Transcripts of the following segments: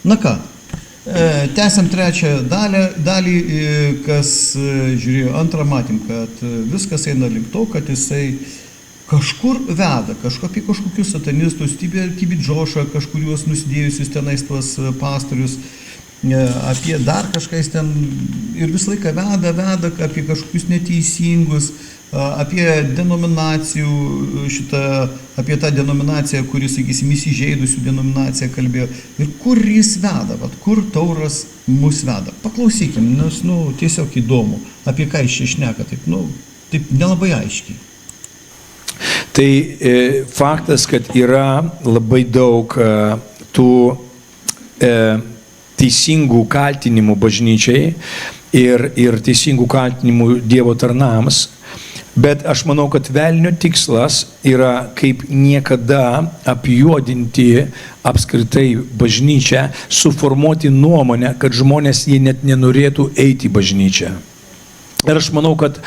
Na ką, tęsiam trečią dalį, kas žiūrėjo antrą, matėm, kad viskas eina link to, kad jisai kažkur veda, apie kažkokius satanistus, Tibidžošą, kažkuriuos nusidėjusius tenais tuos pastorius, apie dar kažkais ten ir visą laiką veda apie kažkokius neteisingus, apie denominacijų apie tą denominaciją, kuris, sakysim, įsižeidusių denominaciją kalbėjo. Ir kur jis veda, kur Tauras mus veda. Paklausykim, nes, tiesiog įdomu, apie ką jis čia šneka, taip nelabai aiškiai. Tai faktas, kad yra labai daug tų teisingų kaltinimų bažnyčiai ir teisingų kaltinimų Dievo tarnams, bet aš manau, kad velnio tikslas yra kaip niekada apjuodinti apskritai bažnyčią, suformuoti nuomonę, kad žmonės jie net nenorėtų eiti į bažnyčią. Ir aš manau, kad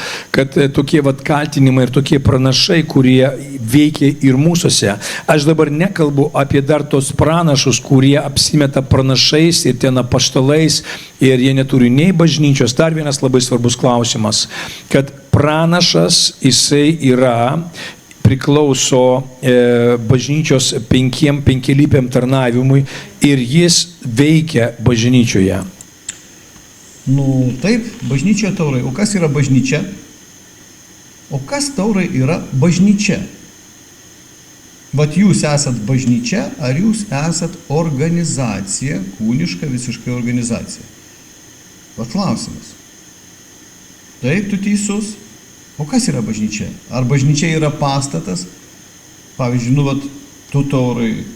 tokie kaltinimai ir tokie pranašai, kurie veikia ir mūsuose. Aš dabar nekalbu apie dar tos pranašus, kurie apsimeta pranašais ir ten apaštalais ir jie neturi nei bažnyčios. Dar vienas labai svarbus klausimas, kad pranašas jisai priklauso bažnyčios penkialypiam tarnavimui ir jis veikia bažnyčioje. Taip, bažnyčia, Taurai. O kas yra bažnyčia? O kas, Taurai, yra bažnyčia? Vat jūs esat bažnyčia, ar jūs esat organizacija, kūniška visiškai organizacija? Vat klausimas. Taip, tu teisus. O kas yra bažnyčia? Ar bažnyčia yra pastatas? Pavyzdžiui, tu, Taurai,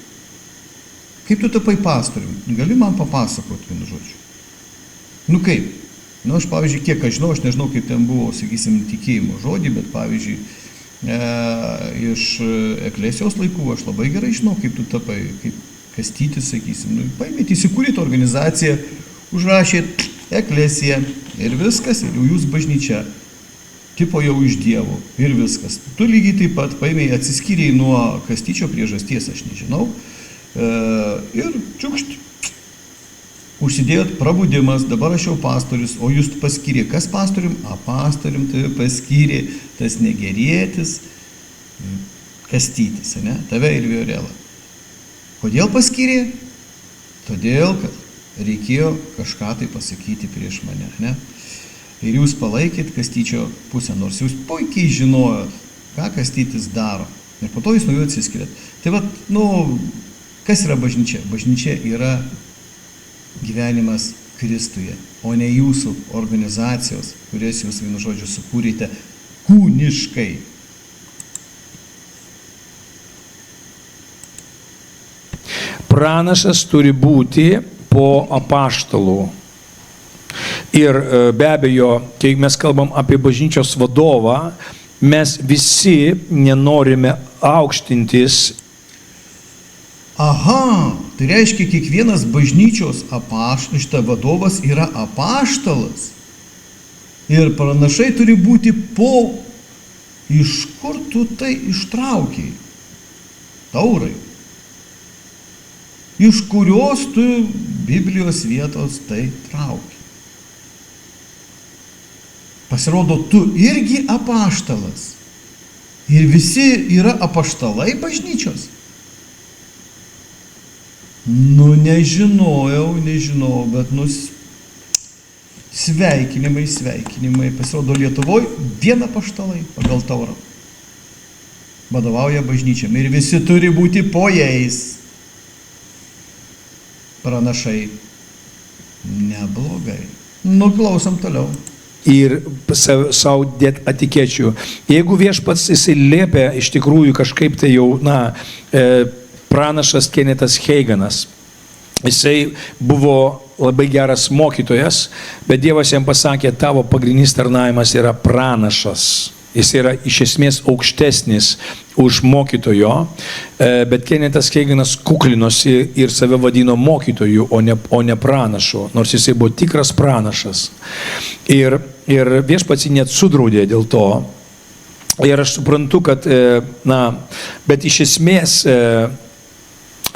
kaip tu tapai pastoriumi? Gali man papasakoti, vienu žodžiu? Kaip? Aš, pavyzdžiui, kiek aš nežinau, kaip ten buvo, sakysim, tikėjimo žodį, bet, pavyzdžiui, iš eklesijos laikų aš labai gerai žinau, kaip tu tapai, kaip Kastytis, sakysim. Paimėt, įsikūrėt organizaciją, užrašėt eklesiją ir viskas, ir jūs bažnyčia, tipo jau iš Dievo, ir viskas. Tu lygiai taip pat paimėjai, atsiskyrėjai nuo Kastyčio priežasties, aš nežinau, ir čiukšt. Užsidėjot prabudimas, dabar aš jau pastorius, o jūs paskyrė. Kas pastorium? Pastorium tai paskyrė tas negerėtis, Kastytis, tave ir Viorelą. Kodėl paskyrė? Todėl, kad reikėjo kažką tai pasakyti prieš mane, Ir jūs palaikėt Kastyčio pusę, nors jūs puikiai žinojot, ką Kastytis daro. Ir po to jūs nuo jų atsiskiriat. Tai kas yra bažnyčia? Bažnyčia yra gyvenimas Kristuje, o ne jūsų organizacijos, kurias jūs, vienu žodžiu, sukūrėte kūniškai. Pranašas turi būti po apaštalų. Ir be abejo, kai mes kalbam apie bažnyčios vadovą, mes visi nenorime aukštintis. Aha, tai reiškia, kiekvienas bažnyčios vadovas yra apaštalas. Ir pranašai turi būti po. Iš kur tu tai ištraukiai? Taurai. Iš kurios tu Biblijos vietos tai trauki? Pasirodo, tu irgi apaštalas. Ir visi yra apaštalai bažnyčios. Nežinojau, bet sveikinimai. Pasirodo, Lietuvoje vien apaštalai pagal Taurą vadovauja bažnyčiam ir visi turi būti po jais. Pranašai. Neblogai. Klausom toliau. Ir savo dėt etikėčių. Jeigu viešpats jisai liepia iš tikrųjų kažkaip tai jau, pranašas Kenetas Heiganas. Jisai buvo labai geras mokytojas, bet Dievas jam pasakė, tavo pagrindinis tarnavimas yra pranašas. Jis yra iš esmės aukštesnis už mokytojo, bet Kenetas Heiganas kuklinosi ir save vadino mokytoju, o ne pranašu, nors jisai buvo tikras pranašas. Ir viešpats jį net sudraudė dėl to. Ir aš suprantu, kad, bet iš esmės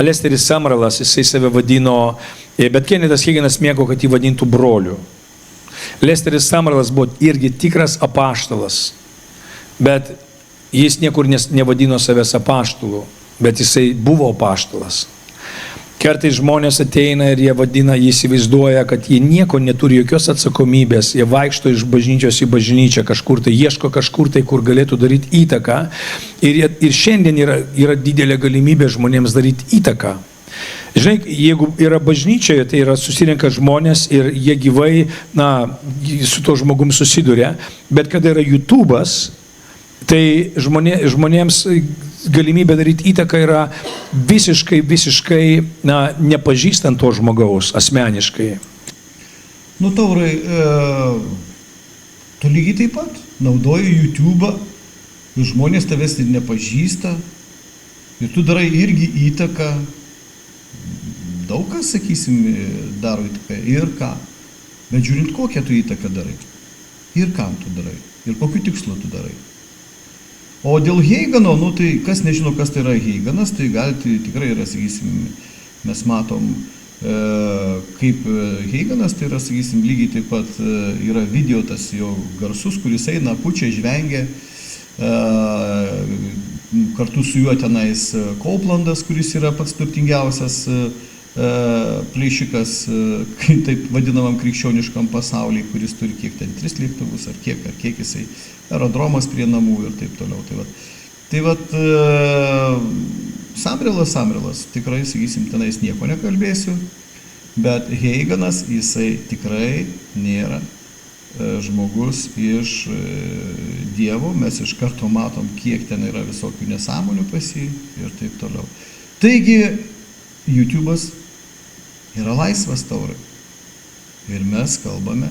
Lesteris Samralas, jisai save vadino Bet Kenetas Hagenas mėgo, kad jį vadintų broliu. Lesteris Summerlas buvo irgi tikras apaštalas, bet jis niekur nevadino savęs apaštalu, bet jisai buvo apaštalas. Kartais žmonės ateina ir jie vadina, jie įsivaizduoja, kad jie nieko neturi, jokios atsakomybės, jie vaikšto iš bažnyčios į bažnyčią kažkur tai, ieško kažkur tai, kur galėtų daryti įtaką. Ir šiandien yra didelė galimybė žmonėms daryti įtaką. Žinai, jeigu yra bažnyčioje, tai yra susirenka žmonės ir jie gyvai, su to žmogum susiduria, bet kada yra YouTube'as, tai žmonėms galimybė daryti įtaką yra visiškai, nepažįstant to žmogaus asmeniškai. Taurai, tu lygiai taip pat naudoji YouTube'ą, žmonės tavęs ir nepažįsta, ir tu darai irgi įtaką. Daug kas, sakysim, daro įtaką ir ką. Bet žiūrint, kokią tu įtaką darai. Ir kam tu darai. Ir kokiu tikslu tu darai. O dėl Hageno, tai kas nežino, kas tai yra Hagenas, tai galite tikrai yra, sakysim, mes matom, kaip Hagenas, tai yra, sakysim, lygiai taip pat yra video tas jo garsus, kuris eina, pučia, žvengia, kartu su juo tenais Copelandas, kuris yra pats turtingiausias plėšikas, taip vadinamam krikščioniškam pasaulyje, kuris turi kiek ten 3 lėktuvus, ar kiek jisai, aerodromas prie namų ir taip toliau. Tai vat Summerlas, tikrai, sakysim, tenais nieko nekalbėsiu, bet Hagenas, jisai tikrai nėra žmogus iš Dievo, mes iš karto matom, kiek ten yra visokių nesąmonių pas jį ir taip toliau. Taigi, YouTube'as yra laisvas, Taurai. Ir mes kalbame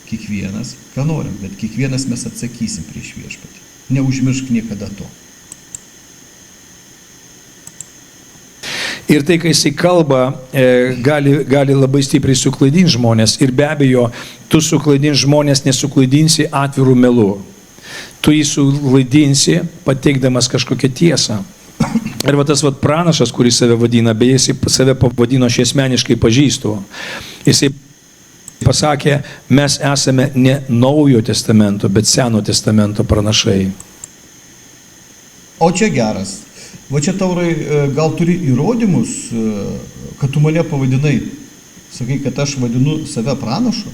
kiekvienas, ką norim, bet kiekvienas mes atsakysim prieš Viešpatį. Neužmiršk niekada to. Ir tai, kai jisai kalba, gali labai stipriai suklaidinti žmonės. Ir be abejo, tu suklaidinti žmonės nesuklaidinsi atvirų melų. Tu jį suklaidinsi, pateikdamas kažkokią tiesą. Ir tas pranašas, kuris save vadina, beje, jisai save pavadino, aš asmeniškai pažįstu. Jisai pasakė, mes esame ne Naujojo testamento, bet Seno testamento pranašai. O čia geras. Va čia, Taurai, gal turi įrodymus, kad tu mane pavadinai. Sakai, kad aš vadinu save pranašu?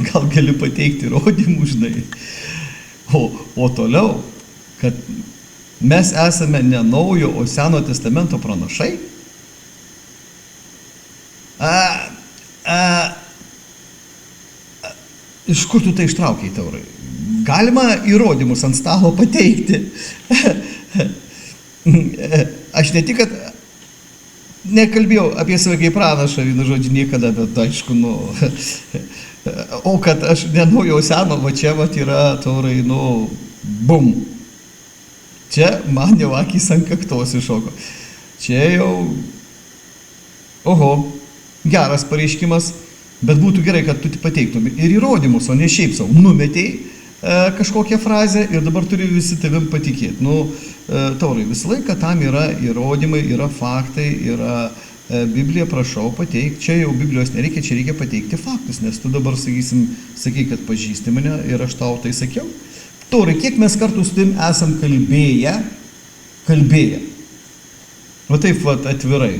Gal gali pateikti įrodymų, žinai. O toliau, kad mes esame ne Naujo, o Seno testamento pranašai? Iš kur tu tai ištraukiai, Taurai? Galima įrodymus ant stalo pateikti. Aš ne tik, kad nekalbėjau apie save kaip pranašą, vienu žodžiu, niekada, bet aišku, o kad aš ne Naujo Seno, va čia yra, Taurai, bum. Čia man jau akys ant kaktos iššoko. Čia jau, geras pareiškimas, bet būtų gerai, kad tu pateiktum ir įrodymus, o ne šiaip savo. Numetei kažkokią frazę ir dabar turi visi tavim patikėti. Taurai, visą laiką tam yra įrodymai, yra faktai, yra Biblija, prašau, pateik. Čia jau Biblijos nereikia, čia reikia pateikti faktus, nes tu dabar, sakai, kad pažįsti mane ir aš tau tai sakiau. Taurai, kiek mes kartu su tim esam kalbėję. Va taip atvirai.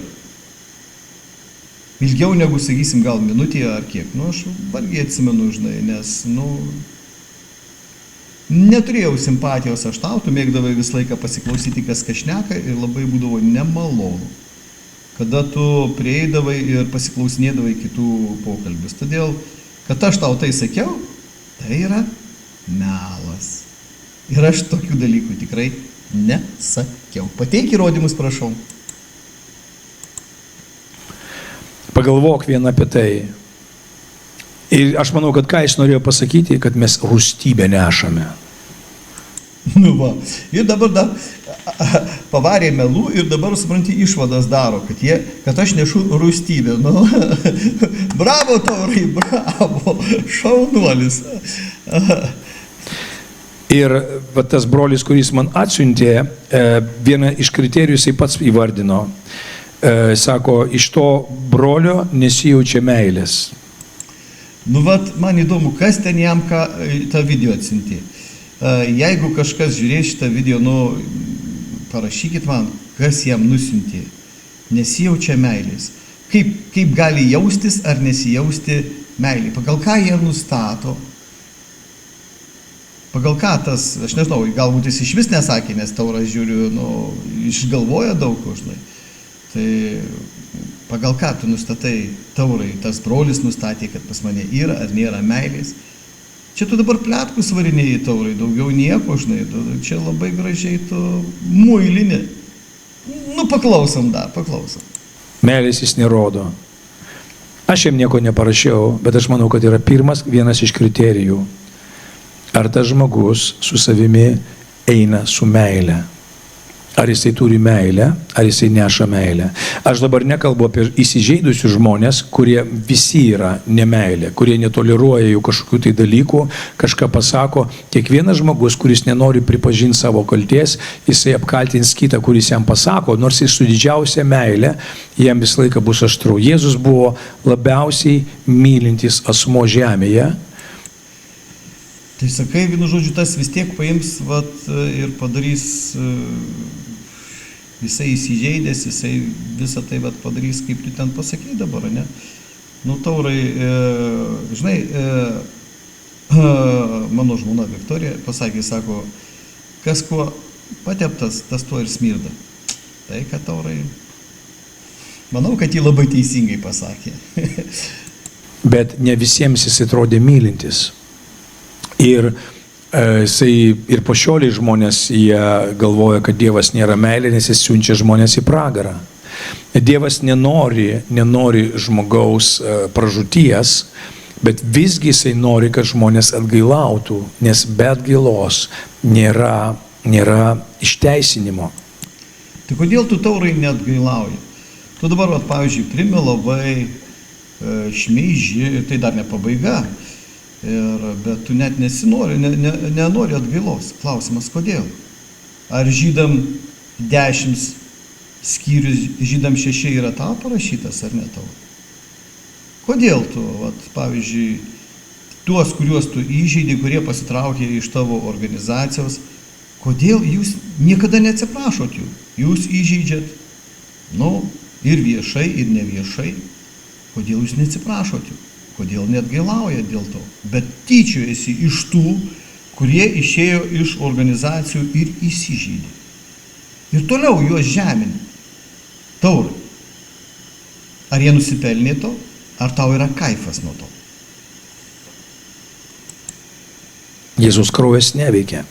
Ilgiau negu, sakysim, gal minutė ar kiek. Aš vargiai atsimenu, žinai, nes, neturėjau simpatijos aš tau, tu mėgdavai visą laiką pasiklausyti, kas šneka ir labai būdavo nemalonu, kada tu prieidavai ir pasiklausinėdavai kitų pokalbius. Todėl, kad aš tau tai sakiau, tai yra melas. Ir aš tokių dalykų tikrai nesakiau. Pateik įrodymus, prašau. Pagalvok vieną apie tai. Ir aš manau, kad ką jis norėjo pasakyti, kad mes rūstybę nešame. Ir dabar dar pavarė melų ir dabar, supranti, išvadas daro, kad aš nešu rūstybę. Bravo, Taurai, bravo, šaunuolis. Ir va, tas brolis, kuris man atsiuntė, vieną iš kriterijų jisai pats įvardino. Sako, iš to brolio nesijaučia meilės. Nu, vat, man įdomu, kas ten jam tą video atsiuntė. Jeigu kažkas žiūrės šitą video, nu, parašykit man, kas jam nusiuntė. Nesijaučia meilės. Kaip gali jaustis ar nesijausti meilė? Pagal ką jie nustato? Pagal ką tas, aš nežinau, galbūt jis iš vis nesakė, nes Tauras žiūriu, nu, išgalvoja daug, žinai. Tai pagal ką tu nustatai, Taurai, tas brolis nustatė, kad pas mane yra ar nėra meilės. Čia tu dabar pletkus varinėjai, Taurai, daugiau nieko, žinai, čia labai gražiai tu muilinė. Nu, paklausom dar, paklausom. Meilės jis nerodo. Aš jam nieko neparašiau, bet aš manau, kad yra vienas iš kriterijų. Ar tas žmogus su savimi eina su meile? Ar jisai turi meilę, ar jisai neša meilę? Aš dabar nekalbu apie įsižeidusius žmonės, kurie visi yra nemeilė, kurie netoleruoja jų kažkokių tai dalykų, kažką pasako. Kiekvienas žmogus, kuris nenori pripažinti savo kalties, jisai apkaltins kitą, kuris jam pasako, nors jis su didžiausia meilė, jam visą laiką bus aštru. Jėzus buvo labiausiai mylintis asmo žemėje. Tai sakai, vienu žodžiu, tas vis tiek paims vat, ir padarys, jisai įsižeidęs, jisai visą tai vat, padarys, kaip tu ten pasakai dabar, ne? Nu, Taurai, žinai, mano žmona Viktorija pasakė, sako, kas kuo pateptas, tas tuo ir smirda. Tai, kad Taurai, manau, kad jį labai teisingai pasakė. Bet ne visiems jis atrodė mylintis. Ir po šioliai žmonės jie galvoja, kad Dievas nėra meilė, nes jis siunčia žmonės į pragarą. Dievas nenori žmogaus pražūties, bet visgi jisai nori, kad žmonės atgailautų, nes be atgailos nėra išteisinimo. Tai kodėl tu, Taurai, neatgailauji? Tu dabar, pavyzdžiui, primelavai, šmeiži, tai dar ne pabaiga. Bet tu net nenori atgailos. Klausimas, kodėl? Ar žydam 10 skyrius, žydam 6 yra tau parašytas, ar ne tau? Kodėl tu, pavyzdžiui, tuos, kuriuos tu įžeidai, kurie pasitraukė iš tavo organizacijos, kodėl jūs niekada neatsiprašot jų? Jūs įžeidžiat, ir viešai, ir neviešai. Kodėl jūs neatsiprašot jų? Kodėl neatgailauja dėl to? Bet tyčiojasi iš tų, kurie išėjo iš organizacijų ir įsižeidė. Ir toliau juos žemini. Taurai, ar jie nusipelnė to, ar tau yra kaifas nuo to? Jėzus kraujas neveikia.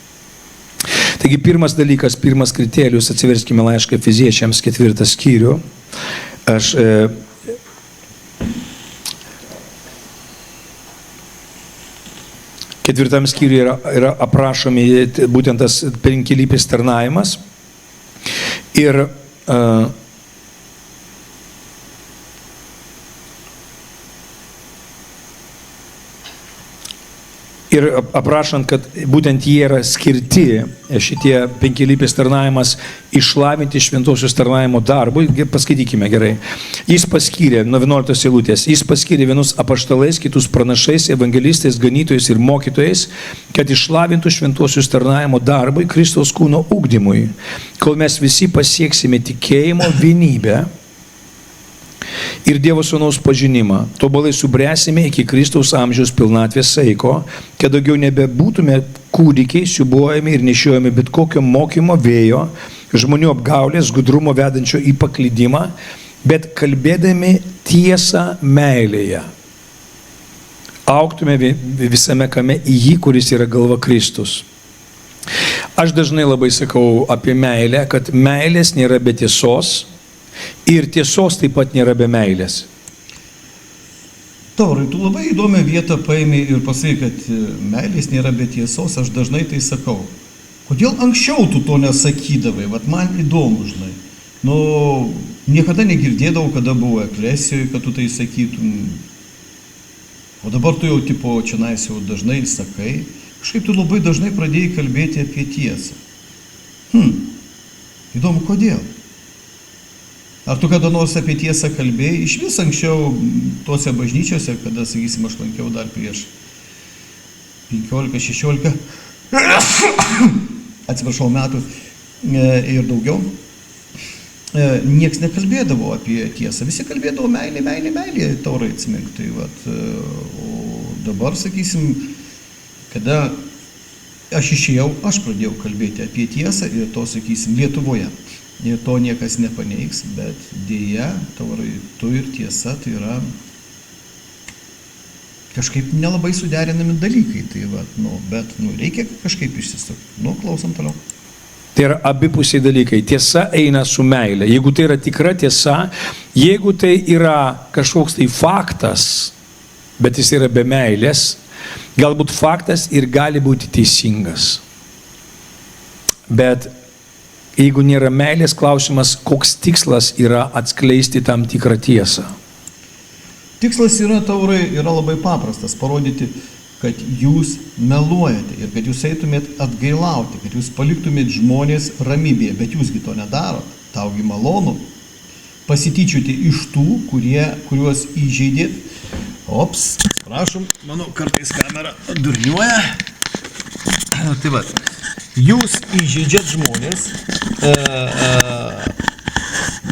Taigi pirmas dalykas, pirmas kriterijus, atsiverskime laišką Efeziečiams 4 skyrių. Ketvirtam skyriuje yra aprašomi būtent tas penkialypis tarnavimas. Ir aprašant, kad būtent jie yra skirti, šitie penkialypis tarnavimas, išlavinti šventosios tarnavimo darbui. Paskaitykime gerai. Jis paskyrė, nuo 11 eilutės, jis paskyrė vienus apaštalais, kitus pranašais, evangelistais, ganytojais ir mokytojais, kad išlavintų šventosios tarnavimo darbui, Kristaus kūno ugdymui, kol mes visi pasieksime tikėjimo vienybę ir Dievo Sūnaus pažinimą, tobulai subręsime iki Kristaus amžiaus pilnatvės saiko, kad daugiau nebebūtume kūdikiai, siūbuojami ir nešiojami bet kokio mokymo vėjo, žmonių apgaulės, gudrumo vedančio į paklydimą, bet kalbėdami tiesą meilėje, augtume visame kame į jį, kuris yra galva Kristus. Aš dažnai labai sakau apie meilę, kad meilės nėra be tiesos, ir tiesos taip pat nėra be meilės. Taurai, tu labai įdomią vietą paėmė ir pasakai, kad meilės nėra be tiesos, aš dažnai tai sakau. Kodėl anksčiau tu to nesakydavai? Vat man įdomu, žinai. Niekada negirdėdavau, kada buvo eklesijoje, kad tu tai sakytum. O dabar tu jau, čia jau dažnai sakai. kažkaip tu labai dažnai pradėjai kalbėti apie tiesą. Įdomu, kodėl? Ar tu kada nors apie tiesą kalbėjai? Iš vis anksčiau tose bažnyčiose, kada, sakysim, aš lankiau dar prieš 15-16 atsiprašau metų ir daugiau, nieks nekalbėdavo apie tiesą. Visi kalbėdavo meilė, meilė, meilė, taurai atsimink. Tai vat, o dabar, sakysim, kada aš išėjau, aš pradėjau kalbėti apie tiesą ir to, sakysim, Lietuvoje. Ir to niekas nepaneigs, bet dėja, taurai, tu ir tiesa, tai yra kažkaip nelabai suderinami dalykai. Tai vat, bet reikia kažkaip išsisukti. Klausom toliau. Tai yra abipusiai dalykai. Tiesa eina su meilė. Jeigu tai yra tikra tiesa, jeigu tai yra kažkoks tai faktas, bet jis yra be meilės, galbūt faktas ir gali būti teisingas. Bet jeigu nėra meilės, klausimas, koks tikslas yra atskleisti tam tikrą tiesą. Tikslas yra, taurai, yra labai paprastas. Parodyti, kad jūs meluojate ir kad jūs eitumėt atgailauti, kad jūs paliktumėt žmonės ramybėje, bet jūsgi to nedarot. Taugi malonu pasityčiuoti iš tų, kuriuos įžeidėt. Ops, prašom, mano kartais kamera durniuoja. Tai va, jūs įžeidžiat žmonės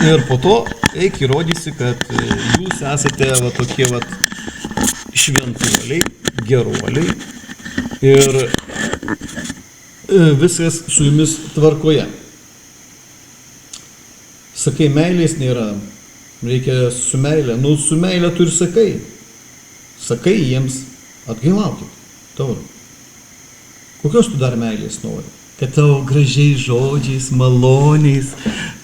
ir po to eik įrodysi, kad jūs esate va tokie va šventuoliai, geruoliai ir viskas su jumis tvarkoje. Sakai, meilės nėra, reikia su meilė. Su meilė tu ir sakai. Sakai jiems, atgailaukit, taurai. Kokios tu dar meilės nori? Kad tavo gražiais žodžiais, maloniais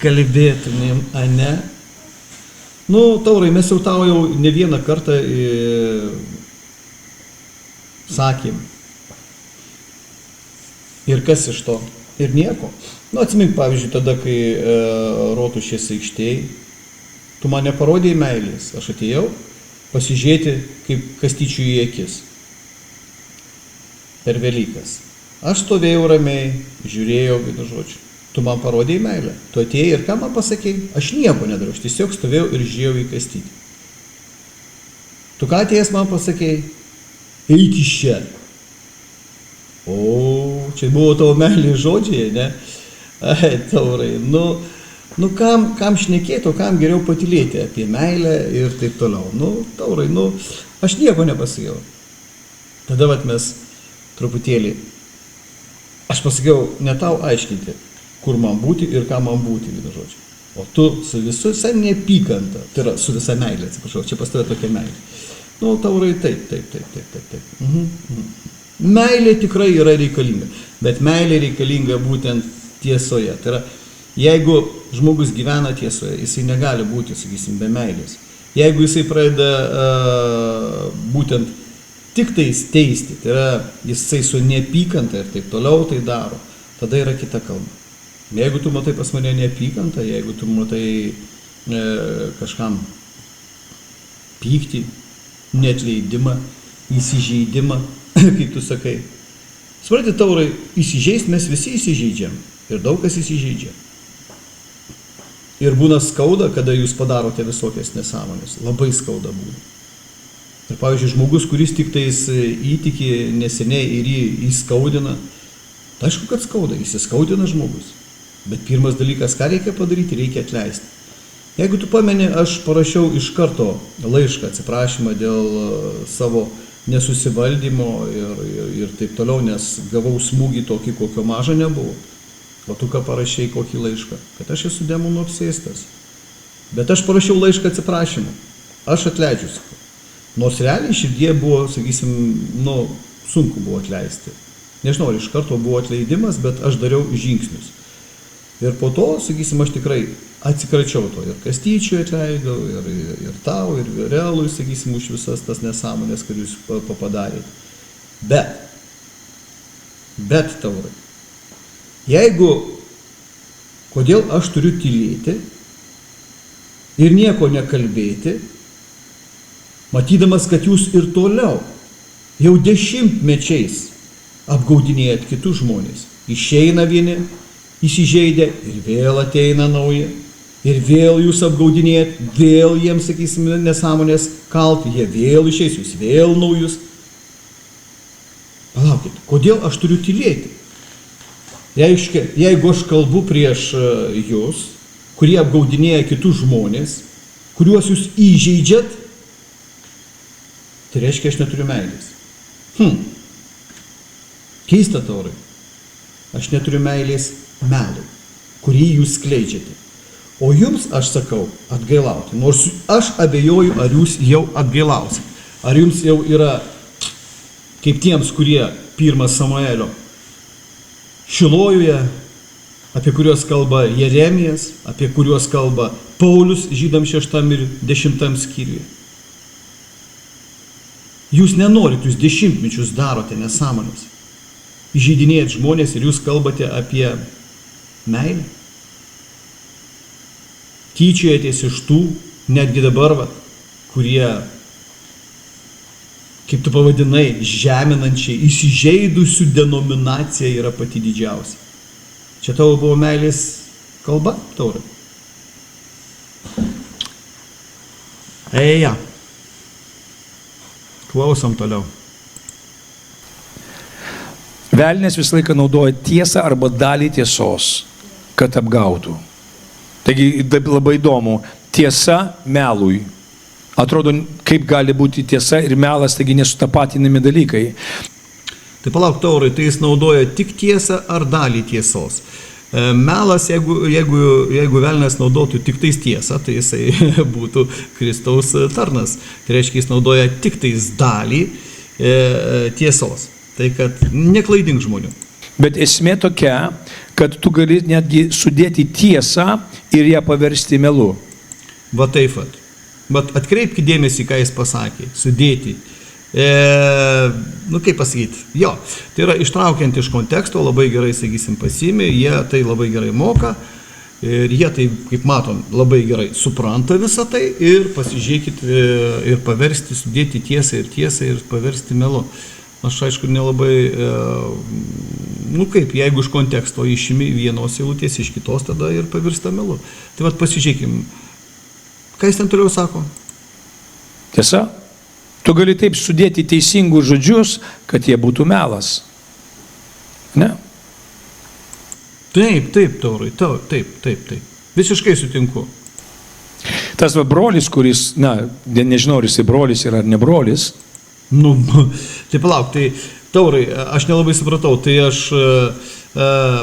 kalbėtumėm, ane? Taurai, mes jau tau jau ne vieną kartą sakėm. Ir kas iš to? Ir nieko. Atsimink, pavyzdžiui, tada, kai Rotušės aikštėj, tu man neparodėjai meilės. Aš atėjau pasižiūrėti, kaip kastyčių į akis. Per Velykas. Aš stovėjau ramiai, žiūrėjau, vienu žodžiu. Tu man parodėjai meilę. Tu atėjai ir ką man pasakėjai? Aš nieko nedariau, aš tiesiog stovėjau ir žiūrėjau į kastytį. Tu ką atėjęs man pasakėjai? Eik iš čia. O, čia buvo tavo meilės žodžiai, ne? Ai, taurai, kam šnekėti, o kam geriau patylėti apie meilę ir taip toliau. Taurai, aš nieko nepasakiau. Tada vat mes truputėlį, aš pasakiau, ne tau aiškinti, kur man būti ir ką man būti, vienu žodžiu. O tu su visa neapykanta, tai yra su visa meilė, atsiprašau, čia pas tave tokia meilė. Taurai, taip. Meilė tikrai yra reikalinga, bet meilė reikalinga būtent tiesoje. Tai yra, jeigu žmogus gyvena tiesoje, jisai negali būti, sakysim, be meilės. Jeigu jisai pradeda būtent tik tais teisti, tai yra, jisai su neapykanta ir taip toliau tai daro, tada yra kita kalba. Jeigu tu matai pas mane neapykantą, jeigu tu matai kažkam pyktį, neatleidimą, įsižeidimą, kaip tu sakai. Supranti, taurai, įsižeist mes visi įsižeidžiam ir daug kas įsižeidžia. Ir būna skauda, kada jūs padarote visokias nesąmonės. Labai skauda būna. Ir pavyzdžiui, žmogus, kuris tik tais įtiki neseniai ir jį įskaudina, tai aišku, kad skauda, jis įskaudina žmogus. Bet pirmas dalykas, ką reikia padaryti, reikia atleisti. Jeigu tu pameni, aš parašiau iš karto laišką atsiprašymą dėl savo nesusivaldymo ir taip toliau, nes gavau smūgį tokį, kokio mažo nebuvo. O tu ką parašiai, kokį laišką? Kad aš esu demonų apsėstas. Bet aš parašiau laišką atsiprašymą. Aš atleidžiu. Nors realiai širdie buvo, sakysim, sunku buvo atleisti. Nežinau, ar iš karto buvo atleidimas, bet aš dariau žingsnius. Ir po to, sakysim, aš tikrai atsikračiau to. Ir Kastyčiui atleidau, ir tau, ir Virelui, sakysim, už visas tas nesąmonės, kad jūs padarėte. Bet, taurai, jeigu, kodėl aš turiu tylėti ir nieko nekalbėti, matydamas, kad jūs ir toliau, jau dešimtmečiais apgaudinėjat kitus žmonės. Išeina vieni, įsižeidę ir vėl ateina nauji. Ir vėl jūs apgaudinėjat, vėl jiems, sakysime, nesąmonės kalti, jie vėl išeis, jūs vėl naujus. Palaukit, kodėl aš turiu tylėti? Jeigu aš kalbu prieš jūs, kurie apgaudinėja kitus žmonės, kuriuos jūs įžeidžiat, tai reiškia, aš neturiu meilės. Keista, taurai. Aš neturiu meilės melui, kurį jūs skleidžiate. O jums, aš sakau, atgailauti. Nors aš abejoju, ar jūs jau atgailausit. Ar jums jau yra, kaip tiems, kurie 1 Samuelio Šilojuje, apie kuriuos kalba Jeremijas, apie kuriuos kalba Paulius žydams 6 ir 10 skyriuje. Jūs nenorit, jūs dešimtmečius darote nesąmonės. Įžeidinėjat žmonės ir jūs kalbate apie meilę. Tyčiojatės iš tų, netgi dabar, kurie, kaip tu pavadinai, žeminančiai, įsižeidusių denominacija yra pati didžiausia. Čia tavo buvo meilės kalba, taurai? Eja. Klausom toliau. Velnias visą laiką naudoja tiesą arba dalį tiesos, kad apgautų. Taigi labai įdomu, tiesa melui. Atrodo, kaip gali būti tiesa ir melas, taigi nesutapatinami dalykai. Tai palauk, taurai, tai jis naudoja tik tiesą ar dalį tiesos. Melas, jeigu velnias naudotų tik tais tiesą, tai jisai būtų Kristaus tarnas. Tai reiškia, jis naudoja tik tais dalį tiesos. Tai kad neklaidink žmonių. Bet esmė tokia, kad tu gali netgi sudėti tiesą ir ją paversti melu. Va taip pat. Bet atkreipkite dėmesį, ką jis pasakė. Sudėti. Kaip pasakyti? Jo, tai yra ištraukiant iš konteksto, labai gerai, sakysim, pasiėmė, jie tai labai gerai moka. Ir jie tai, kaip matom, labai gerai supranta visą tai ir pasižiūrėkit ir paversti, sudėti tiesą ir paversti melu. Aš aišku nelabai, jeigu iš konteksto išimi vienos eilutės iš kitos, tada ir pavirsta melu. Tai vat pasižiūrėkim, ką jis ten toliau sako? Tiesa? Tu gali taip sudėti teisingus žodžius, kad jie būtų melas. Ne? Taip, taurai, taip. Visiškai sutinku. Tas brolis, kuris, nežinau, ar jisai brolis yra ar ne brolis. Tai palauk, tai taurai, aš nelabai supratau, tai aš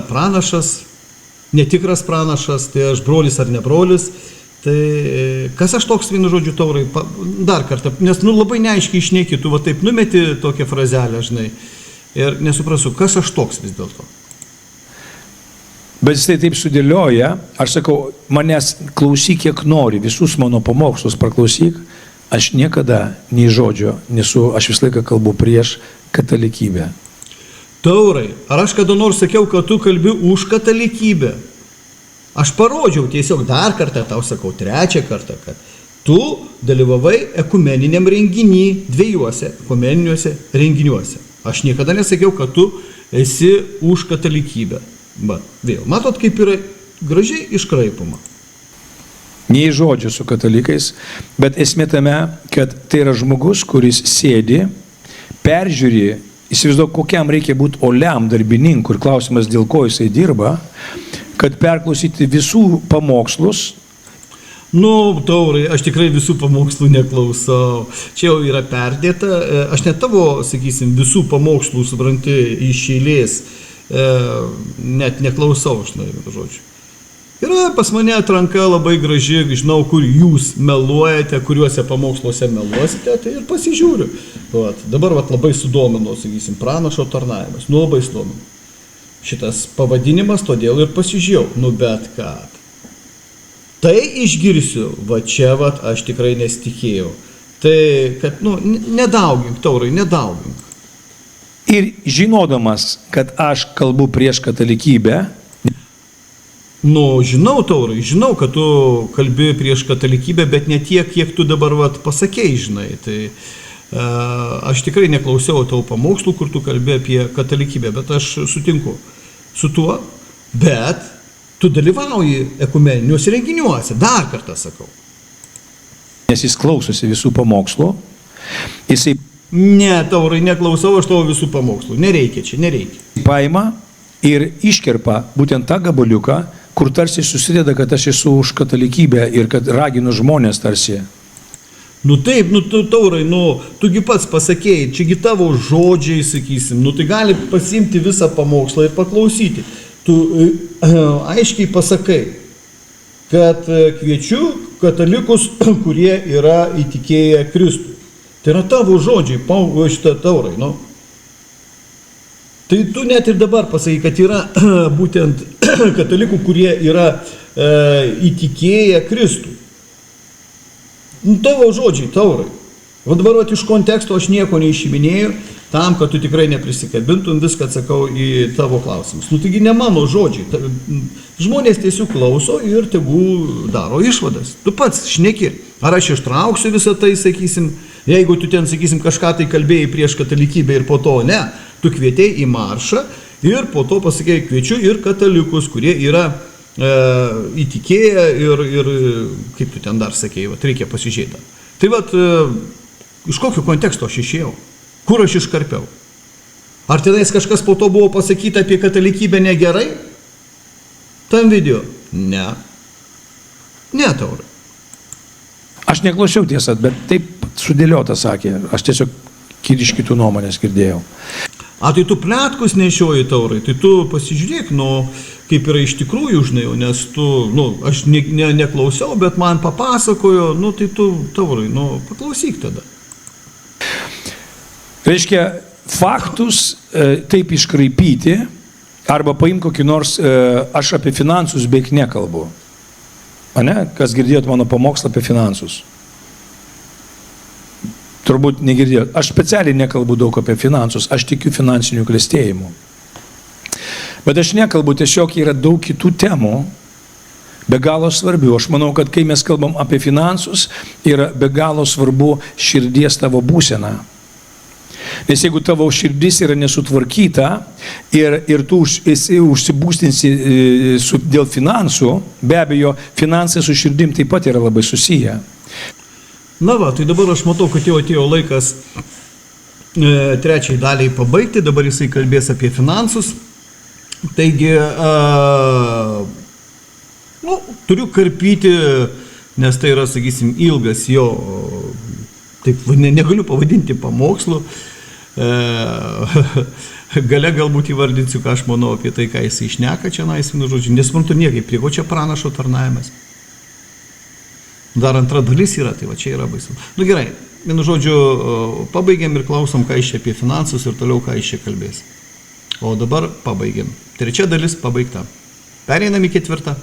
pranašas, netikras pranašas, tai aš brolis ar ne brolis, tai kas aš toks, vienu žodžiu, taurai, dar kartą, nes labai neaiškiai išneki, tu va taip numeti tokią frazelę, žinai, ir nesuprasiu, kas aš toks vis dėlto. Bet jis tai taip sudėlioja, aš sakau, manęs klausyk kiek nori, visus mano pamokslus praklausyk, aš niekada nei žodžio nesu, aš visą laiką kalbu prieš katalikybę. Taurai, ar aš kada nors sakiau, kad tu kalbi už katalikybę? Aš parodžiau tiesiog dar kartą, tau sakau, 3 kartą, kad tu dalyvavai ekumeniniam renginį, 2 ekumeniniuose renginiuose. Aš niekada nesakiau, kad tu esi už katalikybę. Bet vėl, matot, kaip yra gražiai iškraipama. Nei žodžio su katalikais, bet esmė tame, kad tai yra žmogus, kuris sėdi, peržiūri, įsivaizduok, kokiam reikia būti oliam darbininkui ir klausimas, dėl ko jisai dirba, kad perklausyti visų pamokslus. Taurai, aš tikrai visų pamokslų neklausau. Čia jau yra perdėta. Aš net tavo, sakysim, visų pamokslų, supranti, iš eilės, net neklausau, žodžiu. Yra pas mane atranka labai graži, žinau, kur jūs meluojate, kuriuose pamoksluose meluosite, tai ir pasižiūriu. Dabar labai sudomino, sakysim, pranašo tarnavimas. Labai sudomino. Šitas pavadinimas, todėl ir pasižiūrėjau. Bet kad. Tai išgirsiu, čia aš tikrai nesitikėjau. Tai, kad, nedaugink, taurai, nedaugink. Ir žinodamas, kad aš kalbu prieš katalikybę, žinau, taurai, žinau, kad tu kalbi prieš katalikybę, bet ne tiek, kiek tu dabar pasakei, žinai. Tai Aš tikrai neklausiau tavo pamokslų, kur tu kalbė apie katalikybę, bet aš sutinku su tuo, bet tu dalyvauji ekumeniniuose renginiuose, dar kartą sakau. Nes jis klausosi visų pamokslų, jisai Ne, Taurai, neklausau aš tavo visų pamokslų, nereikia čia, nereikia. paima ir iškerpa būtent tą gabaliuką, kur tarsi susideda, kad aš esu už katalikybę ir kad raginu žmonės tarsi. Nu taip, Taurai, tugi pats pasakėjai, čiagi tavo žodžiai, sakysim, tai gali pasiimti visą pamokslą ir paklausyti. Tu aiškiai pasakai, kad kviečiu katalikus, kurie yra įtikėję Kristų. Tai yra tavo žodžiai, šitą Taurai, Tai tu net ir dabar pasakai, kad yra būtent katalikų, kurie yra įtikėję Kristų. Tavo žodžiai, Taurai. O dabar iš konteksto aš nieko neišiminėjau, tam, kad tu tikrai neprisikabintum, viską atsakau į tavo klausimus. Taigi ne mano žodžiai. Žmonės tiesiog klauso ir tegu daro išvadas. Tu pats šneki. Ar aš ištrauksiu visą tai, sakysim, jeigu tu ten, sakysim, kažką tai kalbėjai prieš katalikybę ir po to ne, tu kvietėjai į maršą ir po to pasakėjai, kviečiu ir katalikus, kurie yra įtikėję ir kaip tu ten dar sakėjai, reikia pasižiūrėti. Tai iš kokio konteksto aš išėjau? Kur aš iškarpiau? Ar tenais kažkas po to buvo pasakyta apie katalikybę negerai? Tam video? Ne. Ne, Taurai. Aš neklausiau tiesą, bet taip sudėliota sakė. Aš tiesiog iš kitų nuomonės girdėjau. Tai tu pletkus nešioji, Taurai, tai tu pasižiūrėk, kaip yra iš tikrųjų, žinai, nes tu, aš neklausiau, bet man papasakojo, tai tu, Taurai, paklausyk tada. Reiškia, faktus taip iškraipyti, arba paim kokį nors, aš apie finansus beveik nekalbu. Ane? Kas girdėjot mano pamokslą apie finansus? Turbūt negirdėjot. Aš specialiai nekalbu daug apie finansus, aš tikiu finansinių klestėjimų. Bet aš nekalbu, tiesiog yra daug kitų temų, be galo svarbių. Aš manau, kad kai mes kalbam apie finansus, yra be galo svarbu širdies tavo būsena. Nes jeigu tavo širdis yra nesutvarkyta ir tu užsibūstinsi dėl finansų, be abejo, finansai su širdim taip pat yra labai susiję. Tai dabar aš matau, kad jau atėjo laikas trečiai daliai pabaigti, dabar jisai kalbės apie finansus. Taigi, turiu karpyti, nes tai yra, sakysim, ilgas jo, taip negaliu pavadinti pamokslu, gale galbūt įvardinsiu, ką aš manau apie tai, ką jisai šneka čia, nesuprantu niekaip, prie ko čia pranašo tarnavimas. Dar antra dalis yra, tai čia yra baisu. Gerai, vienu žodžiu, pabaigiam ir klausom, ką iš čia apie finansus ir toliau, ką iš čia kalbės. O dabar pabaigiam. Trečia dalis pabaigta. Pereinam į ketvirtą.